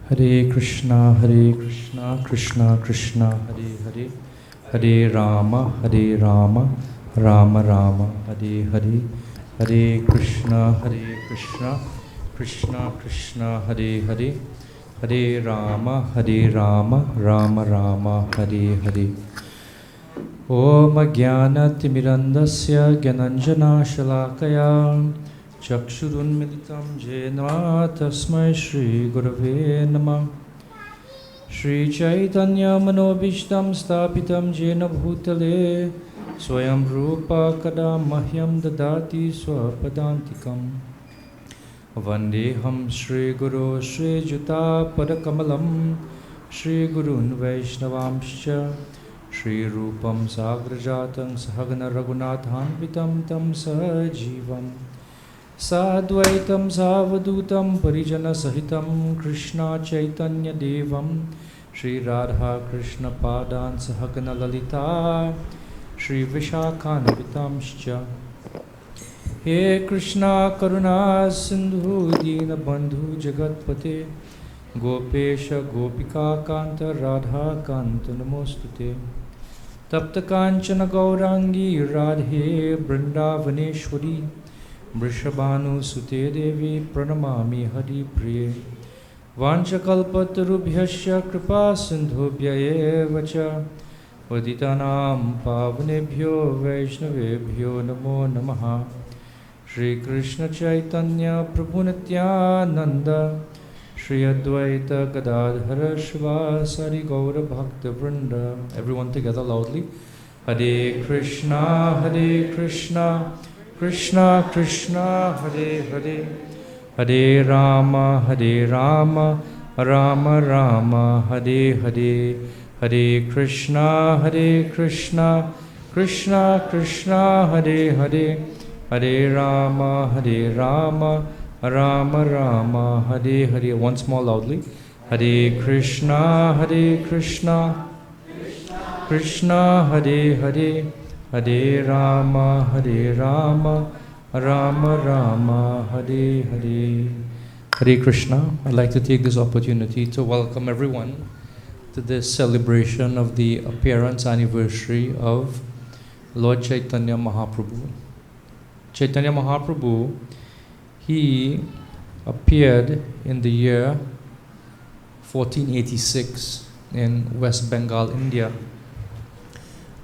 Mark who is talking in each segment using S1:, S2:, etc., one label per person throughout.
S1: Hare Krishna, Krishna Krishna, Hare Hare, Hare Rama, Rama Rama, Hare Hare, Hare Krishna, Krishna Krishna, Hare Hare, Hare Rama, Rama Rama, Hare Hare. Om Jnana-timirandasya Gyananjana Shalakaya Chakshurunmilitam Jena Tasmai Shri Gurave Namah. Shri Chaitanya Manobishtam Stapitam Jena Bhutale Swayam Rupa Kada Mahyam Dadati Swapadantikam. Vandeham Shri Guru Shri Juta Padakamalam Shri Gurun Vaishnavamscha Shri Rupam Sagrajatam Sahagana Raghunathanvitam Tam Sajivam Sadvaitam Savadutam Parijana Sahitam Krishna Chaitanya Devam Shri Radha Krishna Padan Sahagana Lalita Shri Vishakhanvitamscha. He Krishna Karuna Sindhu Dina Bandhu Jagatpate Gopesha Gopika Kanta Radha Kanta Namostute. Tapta Kanchana Gaurangi Radhe Vrindavaneshwari Vrishabhanu Sute Devi Pranamami Hari Priye. Vanchakalpatarubhyasya Kripa Sindhubhya Evacha Vaditanam Pavanebhyo Vaishnavebhyo Namo Namaha. Shri Krishna Chaitanya Prabhu Nityananda Shri Advaita Gadadhara Shivasari Gaura Bhakta Vrinda. Everyone together loudly. Hare Krishna, Krishna Krishna, Hare Hare, Hare Rama, Rama Rama, Hare Hare, Hare Krishna, Krishna Krishna, Hare Hare, Hare Rama, Rama Rama, Hare Hare. Once more loudly. Hare Krishna, Krishna Hare Hare, Hare Rama, Rama Rama, Hare Hare. Hare Krishna. I'd like to take this opportunity to welcome everyone to this celebration of the appearance anniversary of Lord Chaitanya Mahaprabhu. Chaitanya Mahaprabhu, he appeared in the year 1486 in West Bengal, India.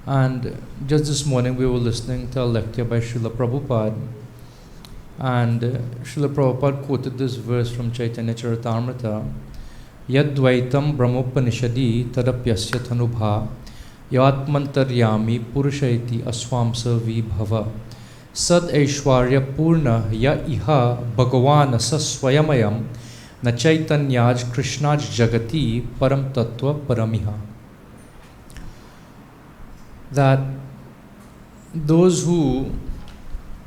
S1: And just this morning we were listening to a lecture by Srila Prabhupada, and Srila Prabhupada quoted this verse from Chaitanya Charitamrita: Yadvaitam Brahmopanishadi tadapyasya thanubha yatmantaryami purushaiti aswamsa vibhava Sad Aishwarya Purna Ya Iha Bhagavan Saswayamayam Na Chaitanyaj Krishnaj Jagati Param Tattva Paramiha. That those who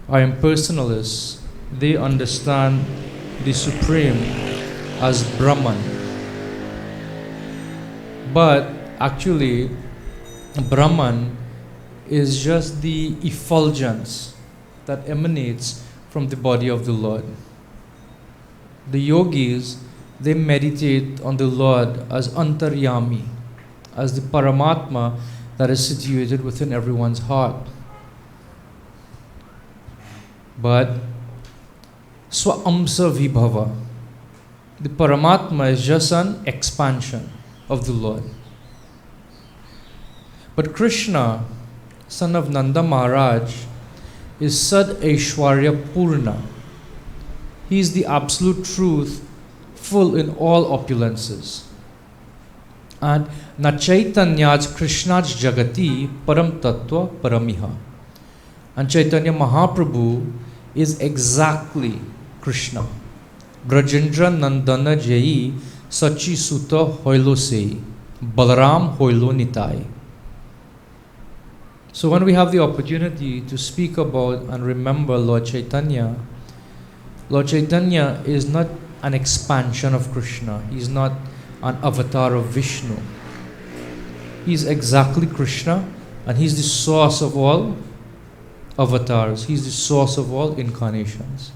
S1: are impersonalists, they understand the Supreme as Brahman. But actually, Brahman is just the effulgence that emanates from the body of the Lord. The yogis, they meditate on the Lord as Antaryami, as the Paramatma that is situated within everyone's heart. But Swamsa Vibhava, the Paramatma is just an expansion of the Lord. But Krishna, son of Nanda Maharaj, is Sad Aishwarya Purna. He is the absolute truth, full in all opulences. And Na Chaitanyaj Krishnaj Jagati Param Tattva Paramiha. And Chaitanya Mahaprabhu is exactly Krishna. Brajendra Nandana Jai Sachi Sutta Hoilo Sei Balaram Hoilo Nitai. So when we have the opportunity to speak about and remember Lord Chaitanya is not an expansion of Krishna. He's not an avatar of Vishnu. He's exactly Krishna, and he's the source of all avatars. He's the source of all incarnations.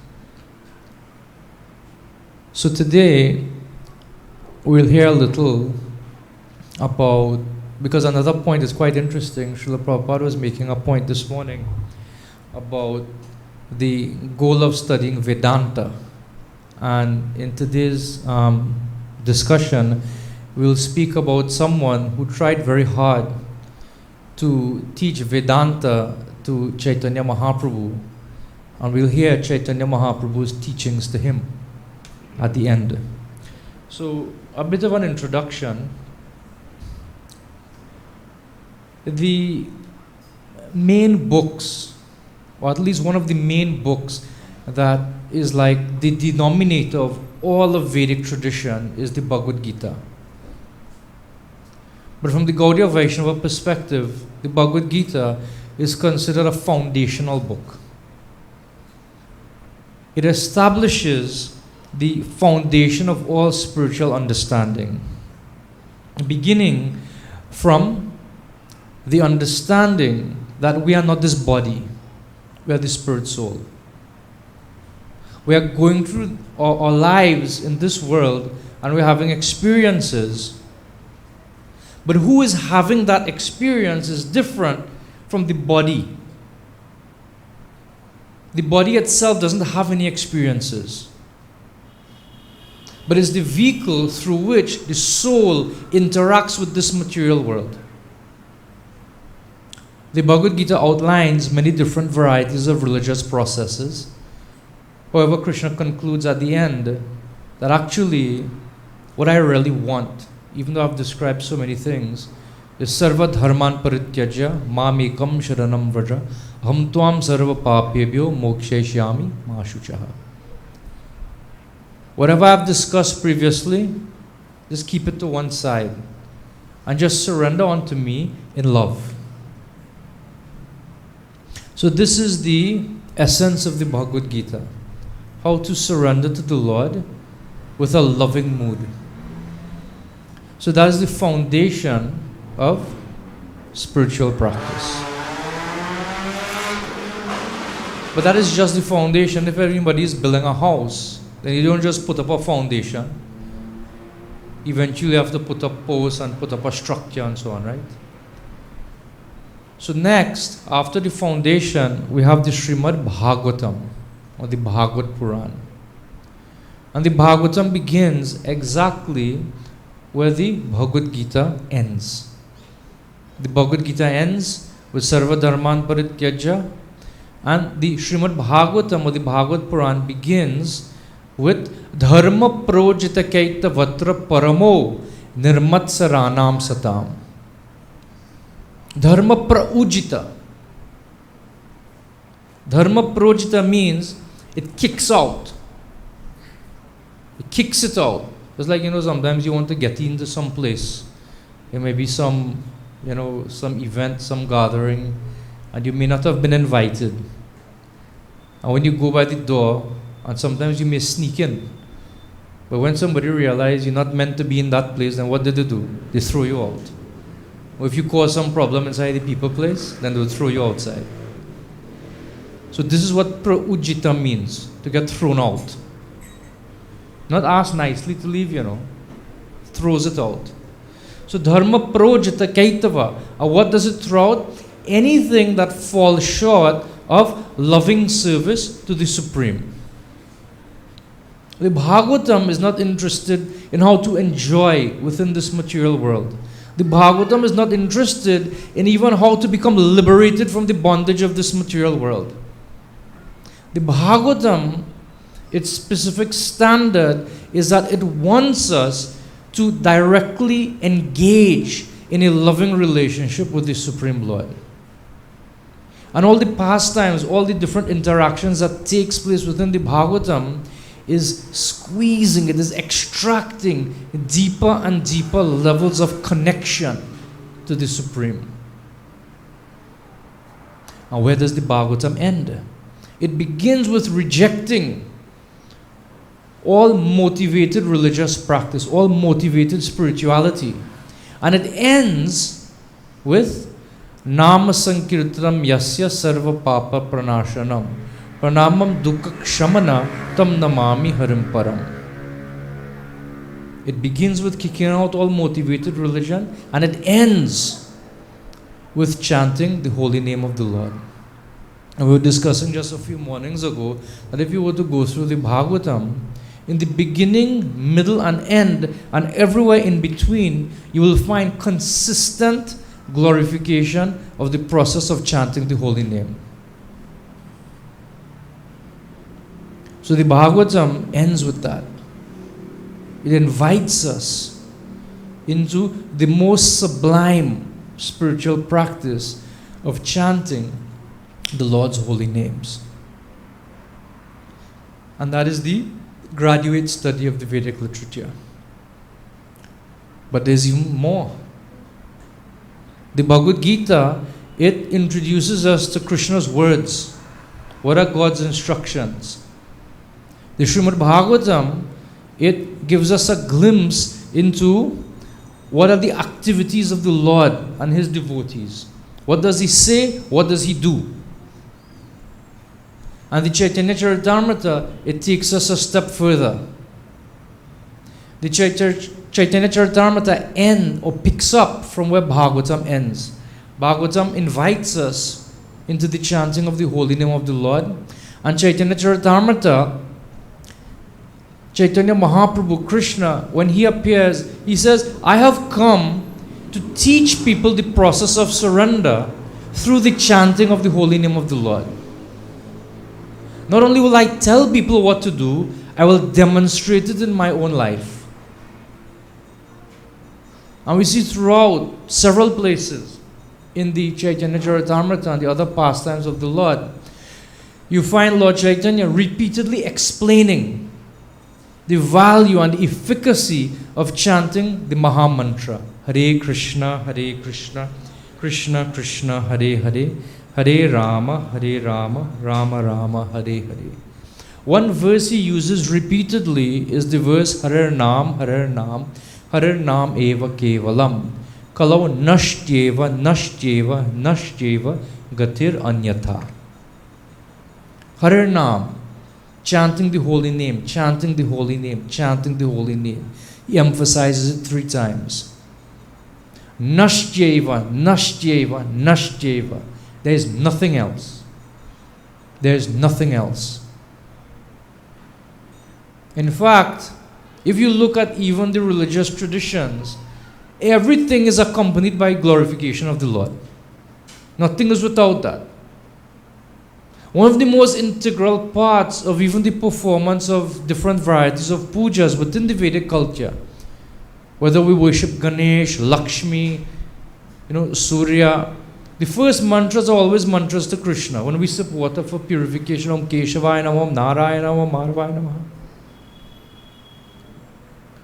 S1: So today, we'll hear a little about, because another point is quite interesting. Srila Prabhupada was making a point this morning about the goal of studying Vedanta. And in today's discussion, we'll speak about someone who tried very hard to teach Vedanta to Chaitanya Mahaprabhu. And we'll hear Chaitanya Mahaprabhu's teachings to him at the end. So, a bit of an introduction. The main books, or at least one of the main books that is like the denominator of all of Vedic tradition, is the Bhagavad Gita. But from the Gaudiya Vaishnava perspective, the Bhagavad Gita is considered a foundational book. It establishes the foundation of all spiritual understanding, beginning from the understanding that we are not this body, we are the spirit soul. We are going through our lives in this world and we're having experiences. But who is having that experience is different from the body. The body itself doesn't have any experiences, but it's the vehicle through which the soul interacts with this material world. The Bhagavad Gita outlines many different varieties of religious processes. However, Krishna concludes at the end that actually what I really want, even though I've described so many things, is Sarva Dharman Parityajya Mamekam Sharanam Vraja Aham Tvam Sarva Papebhyo Mokshayashyami Ma Shuchaha. Whatever I've discussed previously, just keep it to one side and just surrender unto me in love. So this is the essence of the Bhagavad Gita. How to surrender to the Lord with a loving mood. So that is the foundation of spiritual practice. But that is just the foundation. If everybody is building a house, then you don't just put up a foundation. Eventually you have to put up posts and put up a structure and so on, right? So next, after the foundation, we have the Srimad Bhagavatam, or the Bhagavad Puran. And the Bhagavatam begins exactly where the Bhagavad Gita ends. The Bhagavad Gita ends with Sarva Dharman Parityajya, and the Srimad Bhagavatam, or the Bhagavad Puran, begins with Dharma Projita Kaita Vatra Paramo Nirmatsaranam Satam. Dharma Praujita. Dharma Projita means it kicks out. It kicks it out. It's like, sometimes you want to get into some place. There may be some event, some gathering, and you may not have been invited. And when you go by the door, and sometimes you may sneak in. But when somebody realizes you're not meant to be in that place, then what do? They throw you out. Or if you cause some problem inside the people place, then they'll throw you outside. So this is what praujita means, to get thrown out. Not asked nicely to leave, throws it out. So dharma projita kaitava. What does it throw out? Anything that falls short of loving service to the Supreme. The Bhagavatam is not interested in how to enjoy within this material world. The Bhagavatam is not interested in even how to become liberated from the bondage of this material world. The Bhagavatam, its specific standard is that it wants us to directly engage in a loving relationship with the Supreme Lord. And all the pastimes, all the different interactions that takes place within the Bhagavatam is squeezing, it is extracting deeper and deeper levels of connection to the Supreme. And where does the Bhagavatam end? It begins with rejecting all motivated religious practice, all motivated spirituality. And it ends with Nama Sankirtanam Yasya Sarva Papa Pranashanam Pranamam Dukkha Kshamana Tam Namami Harim Param. It begins with kicking out all motivated religion, and it ends with chanting the holy name of the Lord. And we were discussing just a few mornings ago that if you were to go through the Bhagavatam, in the beginning, middle, and end, and everywhere in between, you will find consistent glorification of the process of chanting the holy name. So the Bhagavatam ends with that. It invites us into the most sublime spiritual practice of chanting the Lord's holy names. And that is the graduate study of the Vedic literature. But there's even more. The Bhagavad Gita, it introduces us to Krishna's words. What are God's instructions? The Srimad Bhagavatam, it gives us a glimpse into what are the activities of the Lord and His devotees. What does He say? What does He do? And the Chaitanya Charitamrita, it takes us a step further. The Chaitanya Charitamrita ends or picks up from where Bhagavatam ends. Bhagavatam invites us into the chanting of the holy name of the Lord. And Chaitanya Charitamrita, Chaitanya Mahaprabhu, Krishna, when he appears, he says, I have come to teach people the process of surrender through the chanting of the holy name of the Lord. Not only will I tell people what to do, I will demonstrate it in my own life. And we see throughout several places in the Chaitanya Charitamrita and the other pastimes of the Lord, you find Lord Chaitanya repeatedly explaining the value and the efficacy of chanting the Maha Mantra. Hare Krishna, Krishna Krishna, Hare Hare, Hare Rama, Rama Rama, Hare Hare. One verse he uses repeatedly is the verse Harer Nam, Harer Nam Eva Kevalam. Kalau Nashtyeva, Gatir Anyatha. Harer Nam, chanting the holy name, chanting the holy name, chanting the holy name. He emphasizes it 3 times. Nashtyeva. There is nothing else. There is nothing else. In fact, if you look at even the religious traditions, everything is accompanied by glorification of the Lord. Nothing is without that. One of the most integral parts of even the performance of different varieties of pujas within the Vedic culture, whether we worship Ganesh, Lakshmi, Surya, the first mantras are always mantras to Krishna. When we sip water for purification, Om Keshavaya Namah, Om Narayana Namah, Madhavaya Namah.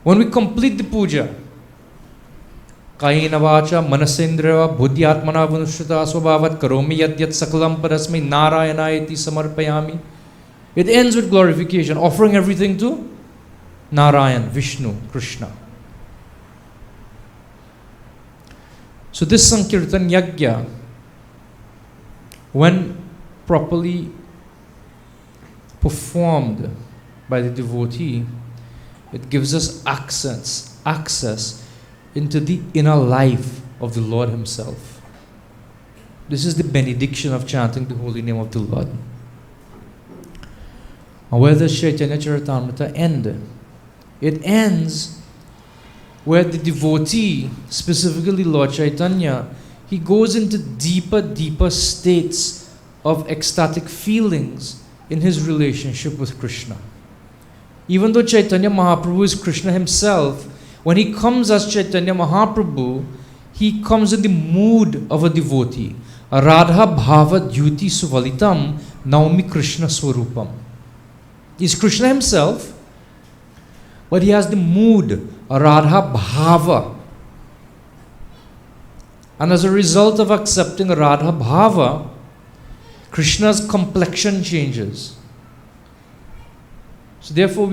S1: When we complete the puja, Kayena vacha manasendreva buddhyatmana vanushrita swabhavat karomi yad sakalam parasmi narayana iti samarpayami. It ends with glorification, offering everything to Narayan, Vishnu, Krishna. So this Sankirtan Yajna, when properly performed by the devotee, it gives us access into the inner life of the Lord Himself. This is the benediction of chanting the holy name of the Lord. And where does Chaitanya Charitamrita end? It ends where the devotee, specifically Lord Chaitanya, he goes into deeper states of ecstatic feelings in his relationship with Krishna. Even though Chaitanya Mahaprabhu is Krishna himself, when he comes as Chaitanya Mahaprabhu, he comes in the mood of a devotee. Radha Bhava Dyuti Suvalitam Naumi Krishna Swarupam. He's Krishna himself, but he has the mood, Radha Bhava. And as a result of accepting Radha Bhava, Krishna's complexion changes. So therefore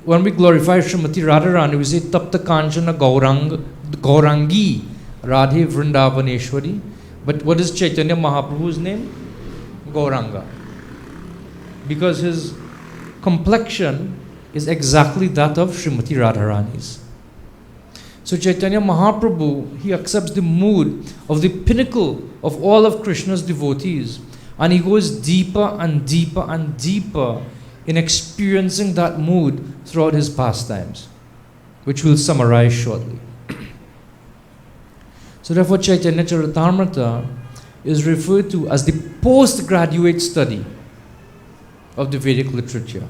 S1: when we glorify Srimati Radharani, we say Tapta Kanchana Gaurangi Radhe Vrindavaneshwari. But what is Chaitanya Mahaprabhu's name? Gauranga. Because his complexion is exactly that of Srimati Radharani's. So Chaitanya Mahaprabhu, he accepts the mood of the pinnacle of all of Krishna's devotees, and he goes deeper and deeper and deeper in experiencing that mood throughout his pastimes, which we'll summarize shortly. So therefore Chaitanya Charitamrita is referred to as the postgraduate study of the Vedic literature.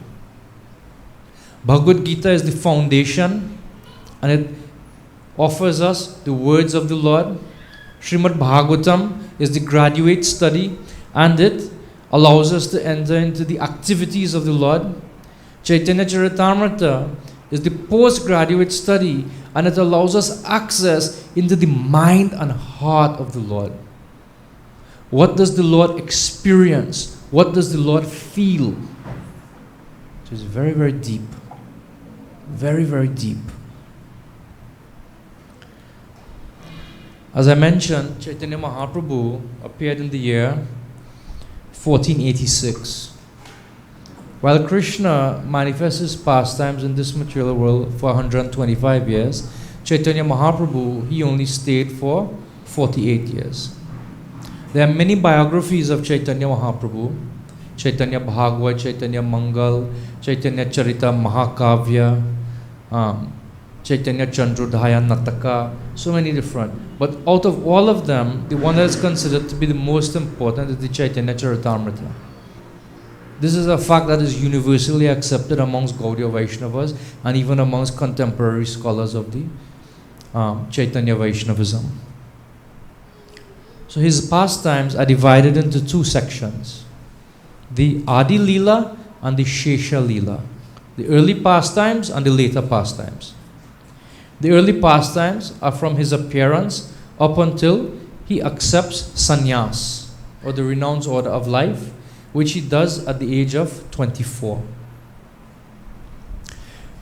S1: Bhagavad Gita is the foundation, and it offers us the words of the Lord. Srimad Bhagavatam is the graduate study, and it allows us to enter into the activities of the Lord. Chaitanya Charitamrita is the postgraduate study, and it allows us access into the mind and heart of the Lord. What does the Lord experience? What does the Lord feel? So it's very, very deep. Very, very deep. As I mentioned, Chaitanya Mahaprabhu appeared in the year 1486. While Krishna manifests his pastimes in this material world for 125 years, Chaitanya Mahaprabhu, he only stayed for 48 years. There are many biographies of Chaitanya Mahaprabhu: Chaitanya Bhagavad, Chaitanya Mangal, Chaitanya Charita Mahakavya, Chaitanya Chandrodhaya Nataka, so many different. But out of all of them, the one that is considered to be the most important is the Chaitanya Charitamrita. This is a fact that is universally accepted amongst Gaudiya Vaishnavas and even amongst contemporary scholars of the Chaitanya Vaishnavism. So his pastimes are divided into two sections: the Adi Leela and the Shesha Leela. The early pastimes and the later pastimes. The early pastimes are from his appearance up until he accepts sannyas, or the renounced order of life, which he does at the age of 24.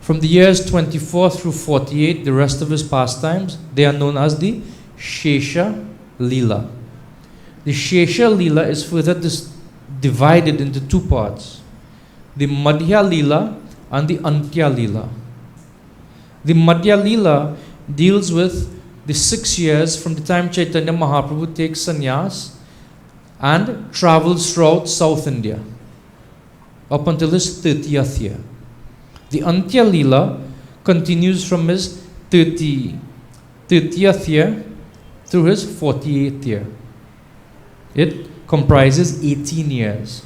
S1: From the years 24 through 48, the rest of his pastimes, they are known as the Shesha Leela. The Shesha Leela is further divided into two parts: the Madhya Leela and the Antya Leela. The Madhya Leela deals with the 6 years from the time Chaitanya Mahaprabhu takes sannyas and travels throughout South India up until his 30th year. The Antya Leela continues from his 30th year through his 48th year. It comprises 18 years.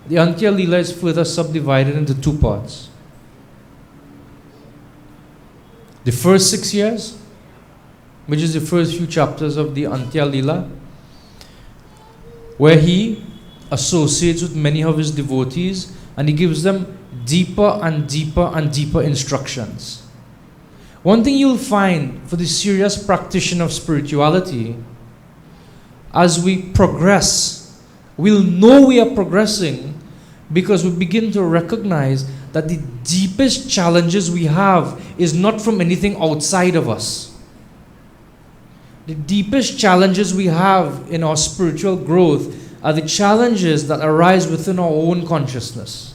S1: The Antya Leela is further subdivided into two parts. The first 6 years, which is the first few chapters of the Antya Leela, where he associates with many of his devotees and he gives them deeper and deeper and deeper instructions. One thing you'll find for the serious practitioner of spirituality, as we progress, we'll know we are progressing because we begin to recognize that the deepest challenges we have is not from anything outside of us. The deepest challenges we have in our spiritual growth are the challenges that arise within our own consciousness.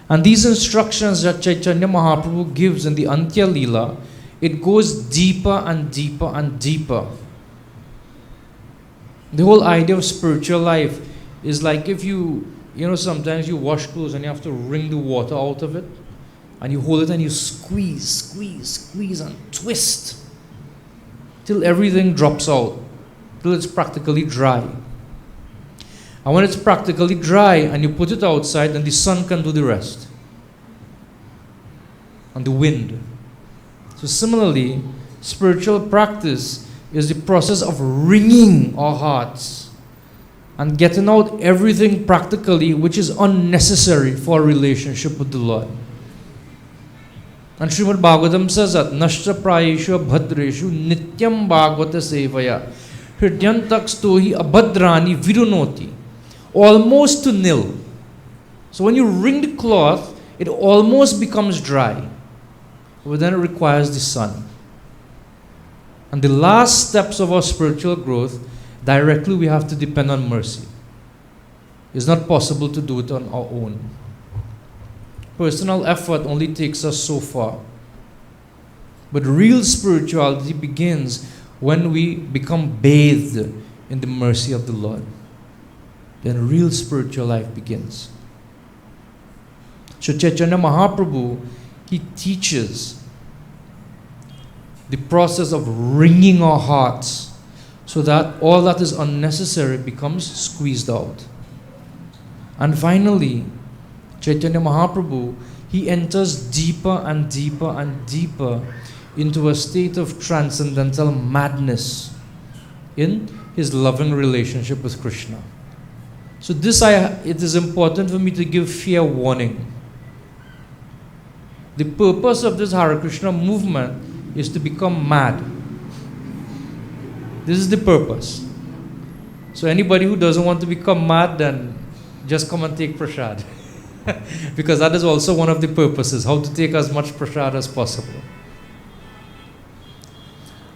S1: And these instructions that Chaitanya Mahaprabhu gives in the Antya Leela, it goes deeper and deeper and deeper. The whole idea of spiritual life is like if sometimes you wash clothes and you have to wring the water out of it, and you hold it and you squeeze and twist till everything drops out, till it's practically dry. And when it's practically dry and you put it outside, then the sun can do the rest. And the wind. So similarly, spiritual practice is the process of wringing our hearts and getting out everything practically which is unnecessary for a relationship with the Lord. And Srimad Bhagavatam says that Nashtra Prayeshu Bhadreshu Nityam Bhagavata Sevaya Hridyantakstohi Abhadrani Virunoti. Almost to nil. So when you wring the cloth, it almost becomes dry. But then it requires the sun. And the last steps of our spiritual growth, directly we have to depend on mercy. It's not possible to do it on our own. personal effort only takes us so far. But real spirituality begins when we become bathed in the mercy of the Lord. Then real spiritual life begins. So Chaitanya Mahaprabhu, he teaches the process of wringing our hearts so that all that is unnecessary becomes squeezed out. And finally, Chaitanya Mahaprabhu, he enters deeper and deeper and deeper into a state of transcendental madness in his loving relationship with Krishna. So it is important for me to give fair warning. The purpose of this Hare Krishna movement is to become mad. This is the purpose. So anybody who doesn't want to become mad, then just come and take prasad. Because that is also one of the purposes, how to take as much prasad as possible.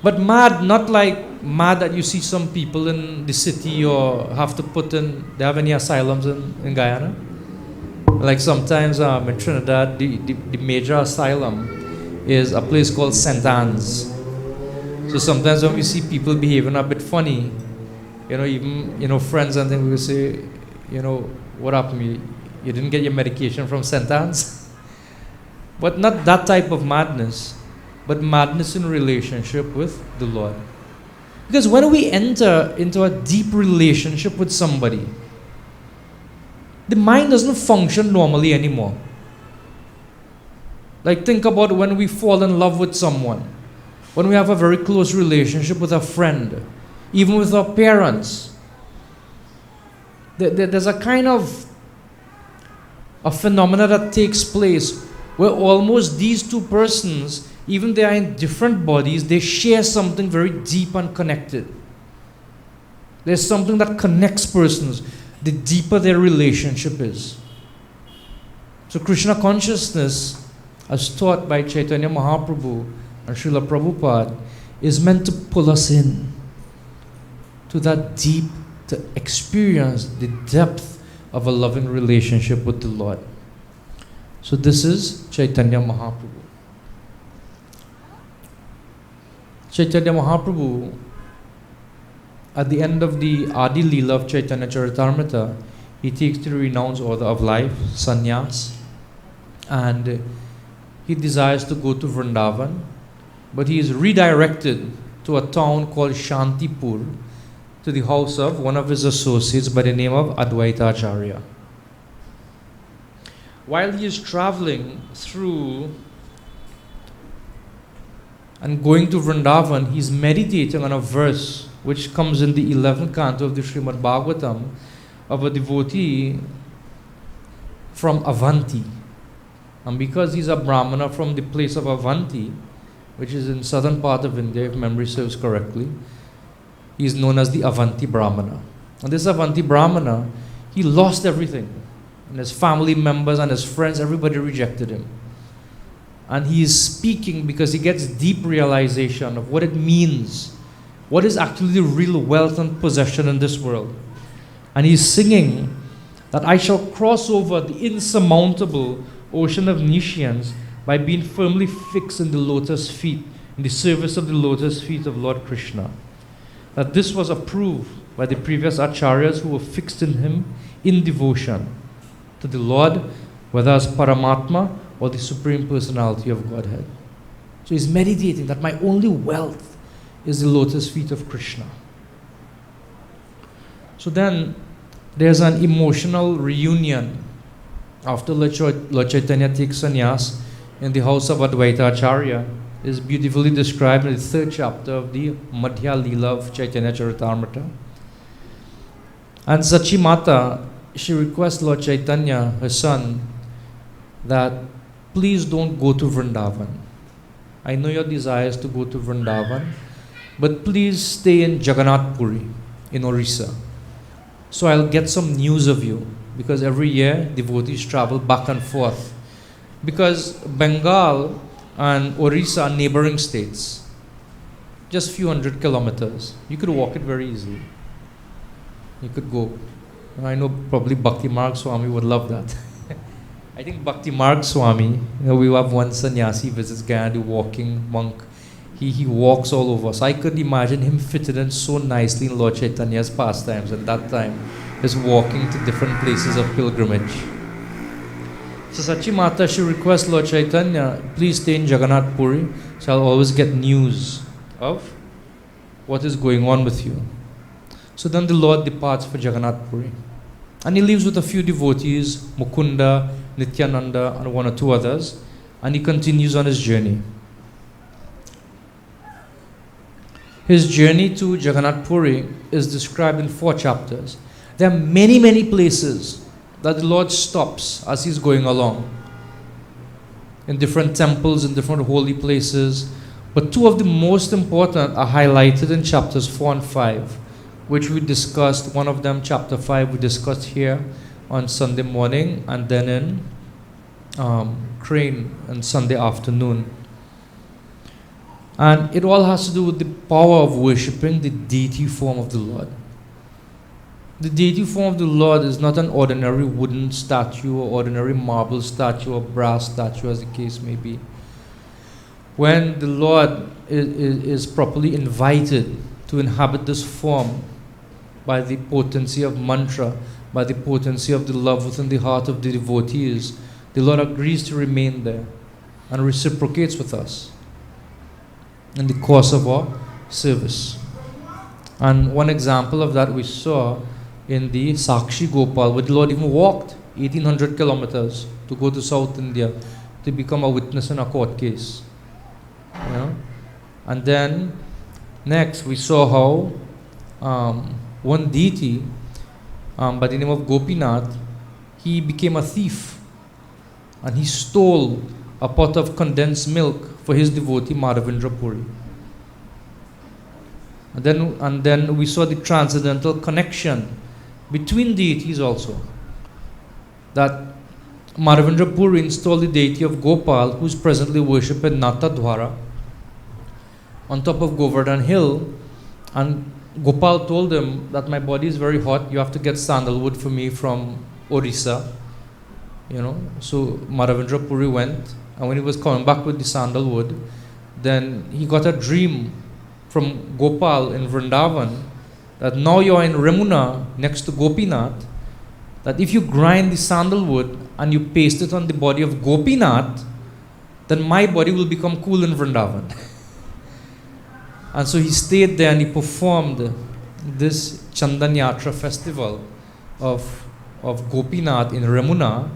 S1: But mad, not like mad that you see some people in the city or have to put in, they have any asylums in Guyana? Like sometimes in Trinidad, the major asylum is a place called St. Anne's. So sometimes when we see people behaving a bit funny, even, friends and things, we will say, what happened? You didn't get your medication from St. Anne's? But not that type of madness, but madness in relationship with the Lord. Because when we enter into a deep relationship with somebody, the mind doesn't function normally anymore. Like think about when we fall in love with someone, when we have a very close relationship with a friend, even with our parents. There's a kind of a phenomena that takes place where almost these two persons, even they are in different bodies, they share something very deep and connected. There's something that connects persons, the deeper their relationship is. So Krishna consciousness, as taught by Chaitanya Mahaprabhu and Srila Prabhupada, is meant to pull us in to that deep, to experience the depth of a loving relationship with the Lord. So this is Chaitanya Mahaprabhu. Chaitanya Mahaprabhu, at the end of the Adi Leela of Chaitanya Charitamrita, he takes the renounced order of life, sannyas, and he desires to go to Vrindavan, but he is redirected to a town called Shantipur, to the house of one of his associates by the name of Bhaṭṭācārya. While he is traveling through and going to Vrindavan, he is meditating on a verse which comes in the 11th canto of the Srimad Bhagavatam of a devotee from Avanti. And because he's a Brahmana from the place of Avanti, which is in southern part of India, if memory serves correctly, he is known as the Avanti Brahmana. And this Avanti Brahmana, he lost everything. And his family members and his friends, everybody rejected him. And he is speaking because he gets deep realization of what it means, what is actually the real wealth and possession in this world. And he's singing that I shall cross over the insurmountable ocean of Nishians by being firmly fixed in the lotus feet, in the service of the lotus feet of Lord Krishna. That this was approved by the previous acharyas who were fixed in him in devotion to the Lord, whether as Paramatma or the Supreme Personality of Godhead. So he's meditating that my only wealth is the lotus feet of Krishna. So then there's an emotional reunion after Lord Chaitanya takes sannyas in the house of Advaitacharya. Is beautifully described in the 3rd chapter of the Madhya Leela of Chaitanya Charitamrita. And Sachi Mata, she requests Lord Chaitanya, her son, that please don't go to Vrindavan. I know your desire is to go to Vrindavan, but please stay in Jagannath Puri in Orissa. So I'll get some news of you, because every year devotees travel back and forth. Because Bengal and Orissa are neighboring states, just few hundred kilometers. You could walk it very easily. You could go. I know probably Bhakti Marg Swami would love that. I think Bhakti Marg Swami, we have one sannyasi visits Gaya, the walking monk. He walks all over. So I could imagine him fitted in so nicely in Lord Chaitanya's pastimes at that time, just walking to different places of pilgrimage. So Sachi Mata, she requests Lord Chaitanya, please stay in Jagannath Puri, so I'll always get news of what is going on with you. So then the Lord departs for Jagannath Puri. And he lives with a few devotees, Mukunda, Nityananda, and one or two others, and he continues on his journey. His journey to Jagannath Puri is described in 4 chapters. There are many, many places that the Lord stops as he's going along, in different temples, in different holy places. But 2 of the most important are highlighted in chapters 4 and 5, which we discussed. One of them, chapter 5, we discussed here on Sunday morning, and then in Crane on Sunday afternoon. And it all has to do with the power of worshipping the deity form of the Lord. The deity form of the Lord is not an ordinary wooden statue or ordinary marble statue or brass statue, as the case may be. When the Lord is properly invited to inhabit this form by the potency of mantra, by the potency of the love within the heart of the devotees, the Lord agrees to remain there and reciprocates with us in the course of our service. And one example of that we saw in the Sakshi Gopal, where the Lord even walked 1800 kilometers to go to South India to become a witness in a court case. You know? And then next we saw how one deity by the name of Gopinath, he became a thief and he stole a pot of condensed milk for his devotee Madhavendra Puri. And then we saw the transcendental connection between deities also. That Madhavendra Puri installed the deity of Gopal, who is presently worshipped in Natadwara, on top of Govardhan Hill. And Gopal told him that my body is very hot, you have to get sandalwood for me from Orissa. You know, so Madhavendra Puri went, and when he was coming back with the sandalwood, then he got a dream from Gopal in Vrindavan that now you're in Remuna next to Gopinath, that if you grind the sandalwood and you paste it on the body of Gopinath, then my body will become cool in Vrindavan. And so he stayed there and he performed this Chandanyatra festival of Gopinath in Remuna,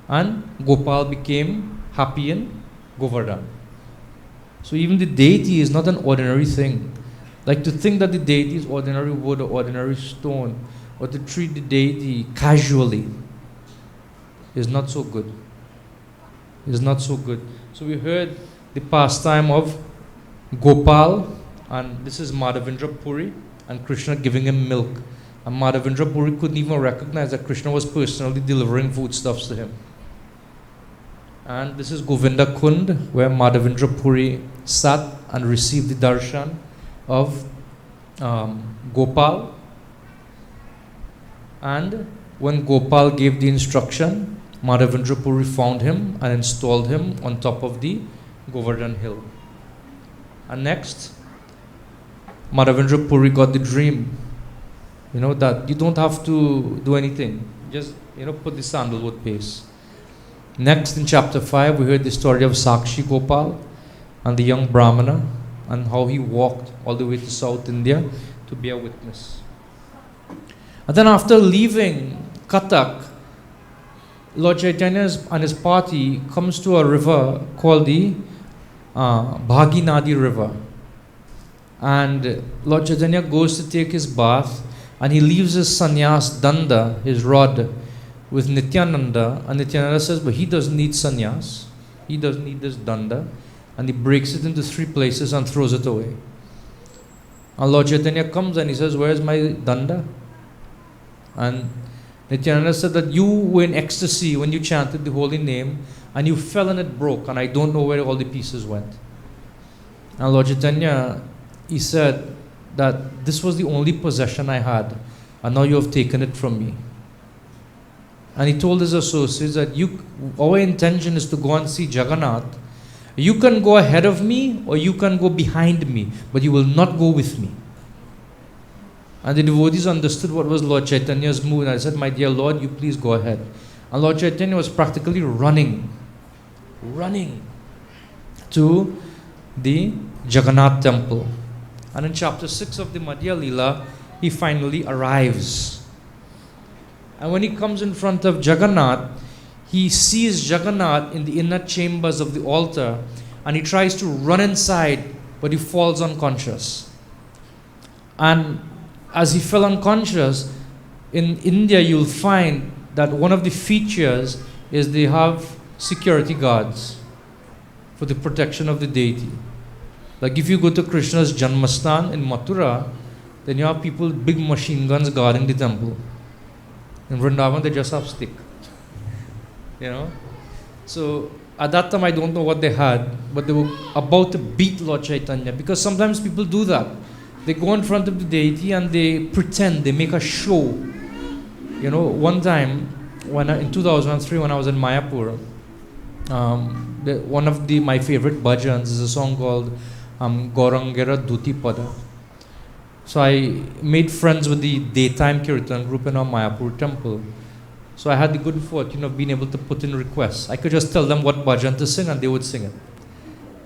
S1: and Gopal became happy in Govardhan. So even the deity is not an ordinary thing. Like to think that the deity is ordinary wood or ordinary stone, or to treat the deity casually, is not so good. Is not so good. So we heard the pastime of Gopal, and this is Madhavendra Puri, and Krishna giving him milk. And Madhavendra Puri couldn't even recognize that Krishna was personally delivering foodstuffs to him. And this is Govinda Kund, where Madhavendra Puri sat and received the darshan of Gopal. And when Gopal gave the instruction, Madhavendra Puri found him and installed him on top of the Govardhan Hill. And next, Madhavendra Puri got the dream, that you don't have to do anything. Just, put the sandalwood paste. Next, in chapter 5, we heard the story of Sakshi Gopal and the young Brahmana, and how he walked all the way to South India to be a witness. And then after leaving Cuttack, Lord Chaitanya and his party comes to a river called the Bhaginadi River. And Lord Chaitanya goes to take his bath, and he leaves his sannyas danda, his rod, with Nityananda. And Nityananda says, but he doesn't need sannyas, he doesn't need this danda. And he breaks it into 3 places and throws it away. And Lord Chaitanya comes and he says, where's my danda? And Nityananda said that you were in ecstasy when you chanted the holy name, and you fell and it broke, and I don't know where all the pieces went. And Lord Chaitanya, he said that this was the only possession I had, and now you have taken it from me. and he told his associates that our intention is to go and see Jagannath. You can go ahead of me or you can go behind me, but you will not go with me. And the devotees understood what was Lord Chaitanya's mood. And I said, my dear Lord, you please go ahead. And Lord Chaitanya was practically running to the Jagannath temple. And in chapter 6 of the Madhya Leela, he finally arrives. And when he comes in front of Jagannath, he sees Jagannath in the inner chambers of the altar, and he tries to run inside, but he falls unconscious. And as he fell unconscious, in India you'll find that one of the features is they have security guards for the protection of the deity. Like if you go to Krishna's Janmastan in Mathura, then you have people, big machine guns guarding the temple. In Vrindavan, they just have stick. So at that time, I don't know what they had, but they were about to beat Lord Chaitanya, because sometimes people do that. They go in front of the deity and they pretend, they make a show. One time, in 2003, when I was in Mayapur, one of my favorite bhajans is a song called Gaurangera Duti Pada. So I made friends with the daytime kirtan group in our Mayapur temple. So I had the good fortune of being able to put in requests. I could just tell them what bhajan to sing and they would sing it.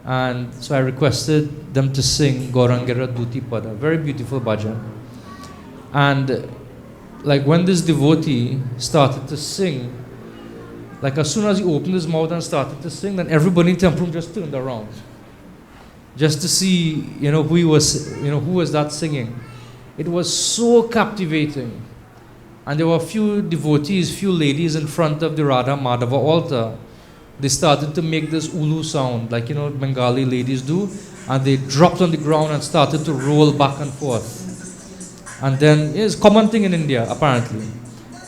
S1: And so I requested them to sing Gaurangera Duti Pada, very beautiful bhajan. And like when this devotee started to sing, like as soon as he opened his mouth and started to sing, then everybody in the temple just turned around, just to see, who was that singing. It was so captivating. And there were a few devotees, few ladies in front of the Radha Madhava altar. They started to make this ulu sound, like, Bengali ladies do. And they dropped on the ground and started to roll back and forth. And then, it's a common thing in India, apparently.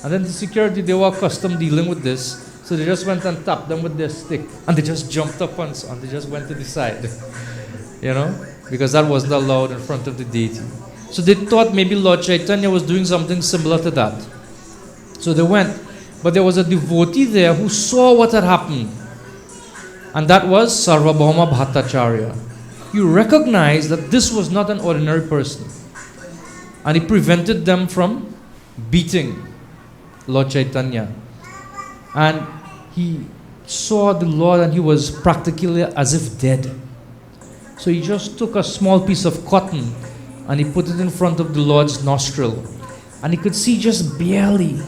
S1: And then the security, they were accustomed dealing with this. So they just went and tapped them with their stick. And they just jumped up and they just went to the side. Because that wasn't allowed in front of the deity. So they thought maybe Lord Chaitanya was doing something similar to that. So they went. But there was a devotee there who saw what had happened. And that was Sārvabhauma Bhaṭṭācārya. He recognized that this was not an ordinary person. And he prevented them from beating Lord Chaitanya. And he saw the Lord and he was practically as if dead. So he just took a small piece of cotton and he put it in front of the Lord's nostril. And he could see just barely,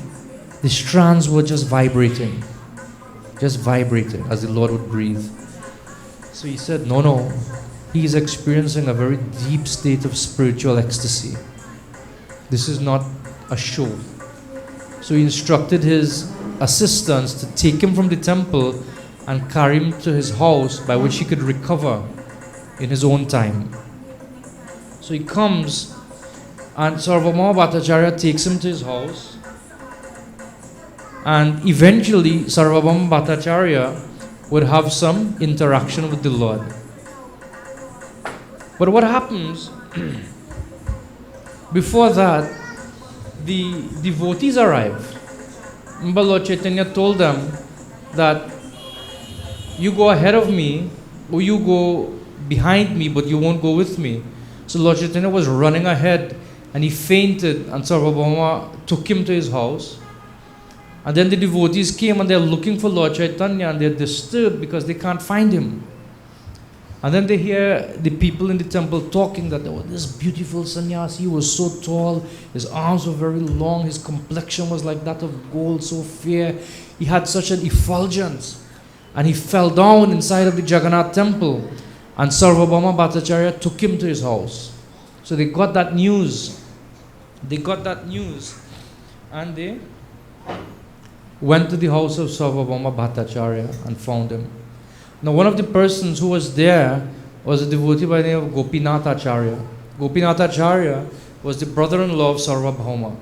S1: the strands were just vibrating as the Lord would breathe. So he said, no, he is experiencing a very deep state of spiritual ecstasy. This is not a show. So he instructed his assistants to take him from the temple and carry him to his house, by which he could recover in his own time. So he comes, and Sārvabhauma Bhaṭṭācārya takes him to his house, and eventually Sārvabhauma Bhaṭṭācārya would have some interaction with the Lord. But what happens, before that, the devotees arrive. But Lord Chaitanya told them that you go ahead of me, or you go behind me, but you won't go with me. So Lord Chaitanya was running ahead, and he fainted, and Sārvabhauma took him to his house. And then the devotees came and they're looking for Lord Chaitanya, and they're disturbed because they can't find him. And then they hear the people in the temple talking that there was this beautiful sannyasi. He was so tall, his arms were very long, his complexion was like that of gold, so fair. He had such an effulgence. And he fell down inside of the Jagannath temple. And Sārvabhauma Bhaṭṭācārya took him to his house. So they got that news. And they went to the house of Sārvabhauma Bhaṭṭācārya and found him. Now, one of the persons who was there was a devotee by the name of Gopinathacharya. Gopinathacharya was the brother-in-law of Sārvabhauma.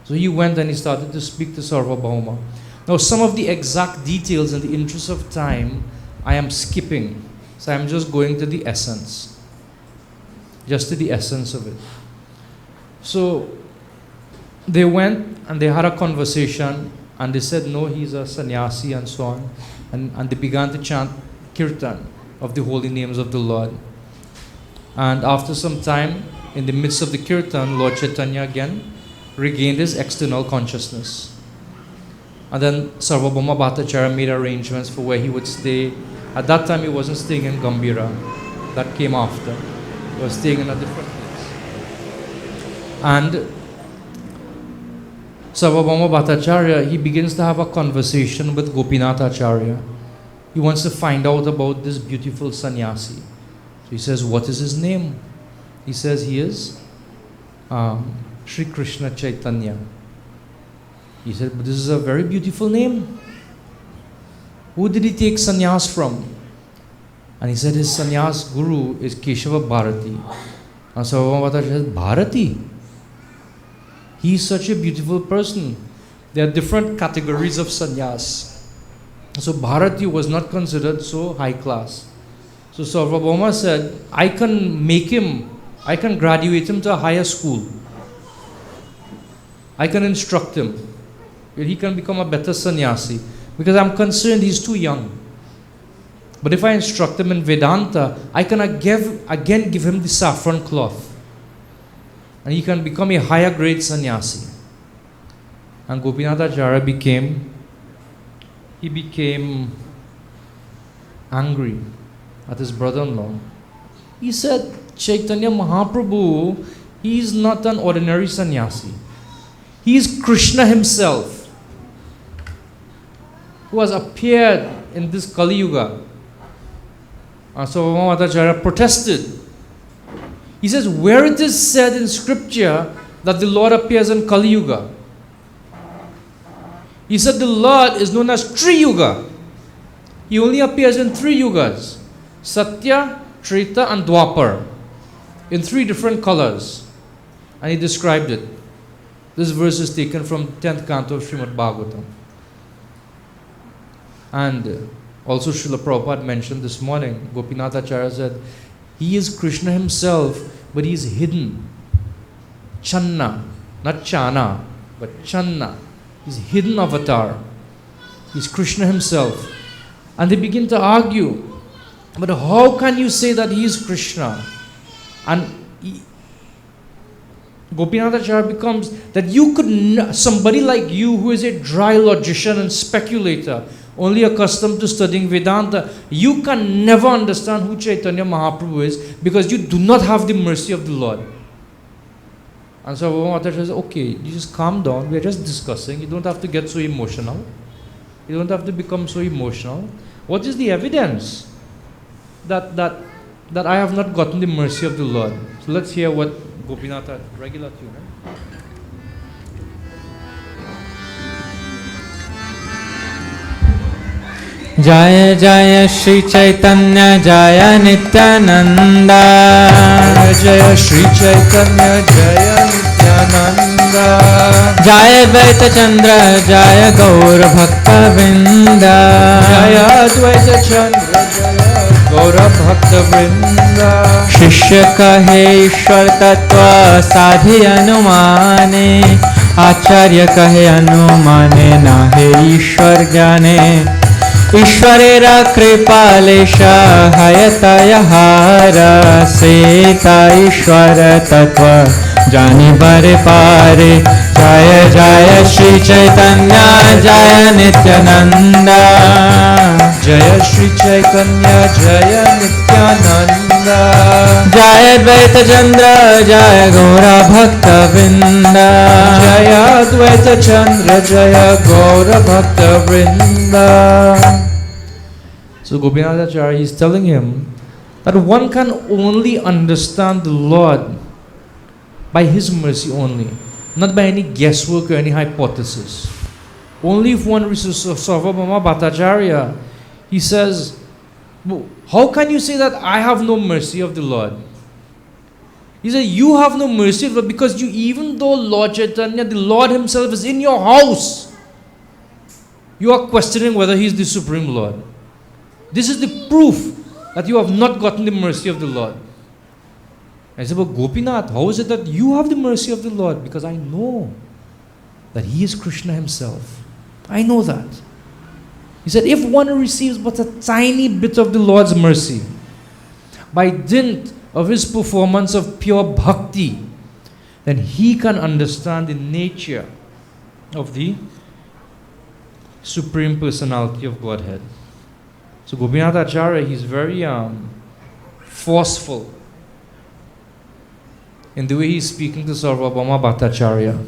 S1: So he went and he started to speak to Sārvabhauma. Now, some of the exact details, in the interest of time, I am skipping. So I am just going to the essence. Just to the essence of it. So they went and they had a conversation, And they said, no, he's a sannyasi and so on. And they began to chant kirtan of the holy names of the Lord. And after some time, in the midst of the kirtan, Lord Chaitanya again regained his external consciousness. And then Sārvabhauma Bhaṭṭācārya made arrangements for where he would stay. At that time, he wasn't staying in Gambhira. That came after. He was staying in a different place. And Sārvabhauma Bhaṭṭācārya, he begins to have a conversation with Gopinathacharya. He wants to find out about this beautiful sannyasi. So he says, what is his name? He says he is Sri Krishna Chaitanya. He said, but this is a very beautiful name. Who did he take sannyas from? And he said his sannyas guru is Keshava Bharati. And Sārvabhauma Bhaṭṭācārya said, Bharati? He is such a beautiful person. There are different categories of sannyas. So Bharati was not considered so high class. So Sārvabhauma said, I can graduate him to a higher school. I can instruct him. He can become a better sannyasi. Because I'm concerned he's too young. But if I instruct him in Vedanta, I can again give him the saffron cloth. And he can become a higher grade sannyasi. And Gopinathacharya became angry at his brother-in-law. He said, Chaitanya Mahaprabhu, he is not an ordinary sannyasi. He is Krishna himself, who has appeared in this Kali Yuga. And so Sārvabhauma Bhaṭṭācārya protested. He says, where it is said in scripture that the Lord appears in Kali Yuga? He said the Lord is known as Tri Yuga. He only appears in 3 yugas: Satya, Treta and Dwapar, in 3 different colors. And he described it. This verse is taken from 10th canto of Srimad Bhagavatam. And also Srila Prabhupada mentioned this morning, Gopinathacharya said, he is Krishna himself, but he is hidden. Channa, not Chana, but Channa. He's hidden avatar. He's Krishna himself. And they begin to argue, but how can you say that he is Krishna? And Gopinathacharya becomes that you could, somebody like you who is a dry logician and speculator, only accustomed to studying Vedanta, you can never understand who Chaitanya Mahaprabhu is because you do not have the mercy of the Lord. And so Sārvabhauma says, okay, you just calm down, we are just discussing, you don't have to get so emotional. You don't have to become so emotional. What is the evidence that I have not gotten the mercy of the Lord? So let's hear what Gopinatha, regular tune.
S2: Jaya Jaya Shri Chaitanya Jaya Nityananda
S1: Jaya Shri Chaitanya Jaya Nityananda
S2: Jaya Dvaita Chandra Jaya Gaura Bhakta Vrinda
S1: Jaya Dvaita Chandra Jaya Gaura Bhakta Vrinda
S2: Shishya kahe Ishwar Tattva Sadhi Anumane Acharya kahe Anumane Nahe Ishwar Jane Ishwarera Kripalesha Hayataya Hara Seta Ishwara Tattva Jani Bare Pare Jaya Jaya Shri Chaitanya Jaya Nityananda
S1: Jaya Shri Chaitanya Jaya Nityananda
S2: Jaya Dvaita Chandra Jaya Gaura Bhakta Vrinda
S1: Jaya Dvaita Chandra Jaya Gaura Bhakta Vrinda. So Gopinathacharya is telling him that one can only understand the Lord by His mercy only, not by any guesswork or any hypothesis. Only if one reaches Sārvabhauma Bhaṭṭācārya, he says, how can you say that I have no mercy of the Lord? He said, you have no mercy of the Lord because you, even though Lord Chaitanya, the Lord himself is in your house, you are questioning whether he is the Supreme Lord. This is the proof that you have not gotten the mercy of the Lord. I said, but Gopinath, how is it that you have the mercy of the Lord? Because I know that He is Krishna Himself. I know that. He said, if one receives but a tiny bit of the Lord's mercy, by dint of his performance of pure bhakti, then he can understand the nature of the Supreme Personality of Godhead. So Gopinath Acharya, he's very forceful in the way he's speaking to Sārvabhauma Bhaṭṭācārya.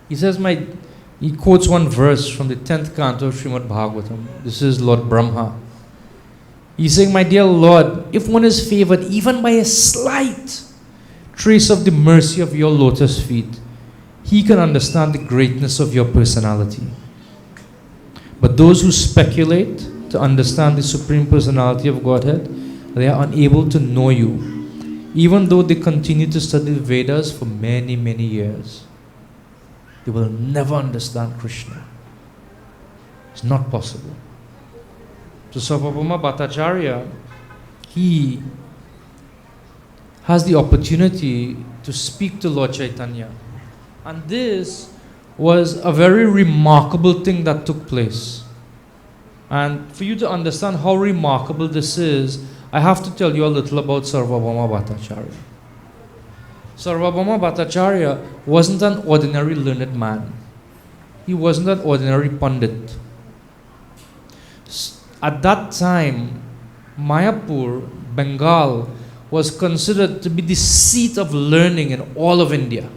S1: He says, he quotes one verse from the 10th canto of Srimad Bhagavatam. This is Lord Brahma. He's saying, my dear Lord, if one is favored even by a slight trace of the mercy of your lotus feet, he can understand the greatness of your personality. But those who speculate to understand the Supreme Personality of Godhead, they are unable to know you, even though they continue to study the Vedas for many, many years. They will never understand Krishna. It's not possible. So Sārvabhauma Bhaṭṭācārya, he has the opportunity to speak to Lord Chaitanya. And this was a very remarkable thing that took place. And for you to understand how remarkable this is, I have to tell you a little about Sārvabhauma Bhaṭṭācārya. Sārvabhauma Bhaṭṭācārya wasn't an ordinary learned man. He wasn't an ordinary Pandit. At that time, Mayapur, Bengal, was considered to be the seat of learning in all of India.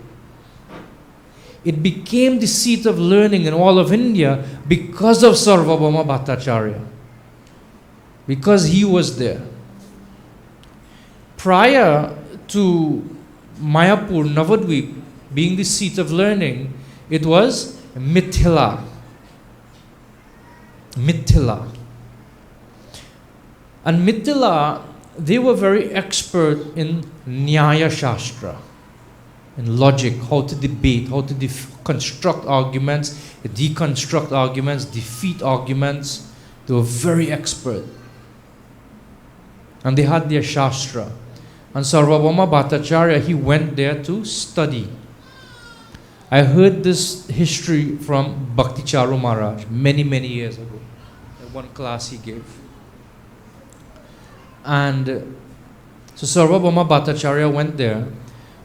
S1: It became the seat of learning in all of India because of Sārvabhauma Bhaṭṭācārya, because he was there. Prior to Mayapur, Navadvip, being the seat of learning, it was Mithila. Mithila. And Mithila, they were very expert in Nyaya Shastra, in logic, how to debate, how to construct arguments, deconstruct arguments, defeat arguments. They were very expert. And they had their Shastra. And Sārvabhauma Bhaṭṭācārya, he went there to study. I heard this history from Bhaṭṭācārya Maharaj many, many years ago. In one class he gave. And so Sārvabhauma Bhaṭṭācārya went there.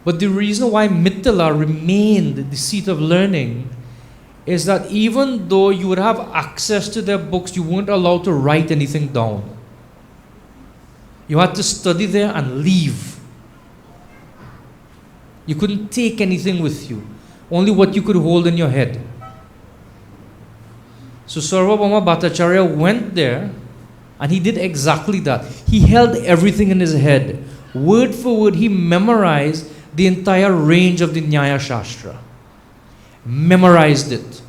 S1: But the reason why Mithila remained the seat of learning is that even though you would have access to their books, you weren't allowed to write anything down. You had to study there and leave. You couldn't take anything with you. Only what you could hold in your head. So Sārvabhauma Bhaṭṭācārya went there and he did exactly that. He held everything in his head. Word for word, he memorized the entire range of the Nyaya Shastra. Memorized it.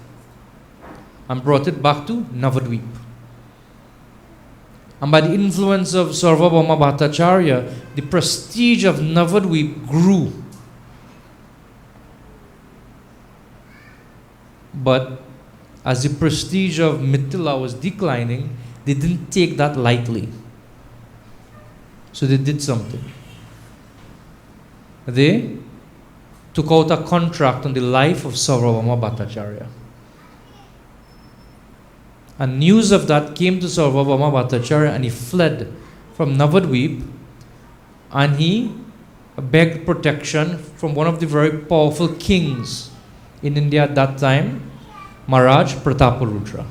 S1: And brought it back to Navadvip. And by the influence of Sārvabhauma Bhaṭṭācārya, the prestige of Navadvip grew. But as the prestige of Mithila was declining, they didn't take that lightly. So they did something. They took out a contract on the life of Sārvabhauma Bhaṭṭācārya. And news of that came to Sārvabhauma Bhaṭṭācārya, and he fled from Navadvip, and he begged protection from one of the very powerful kings in India at that time, Maharaj Prataparudra.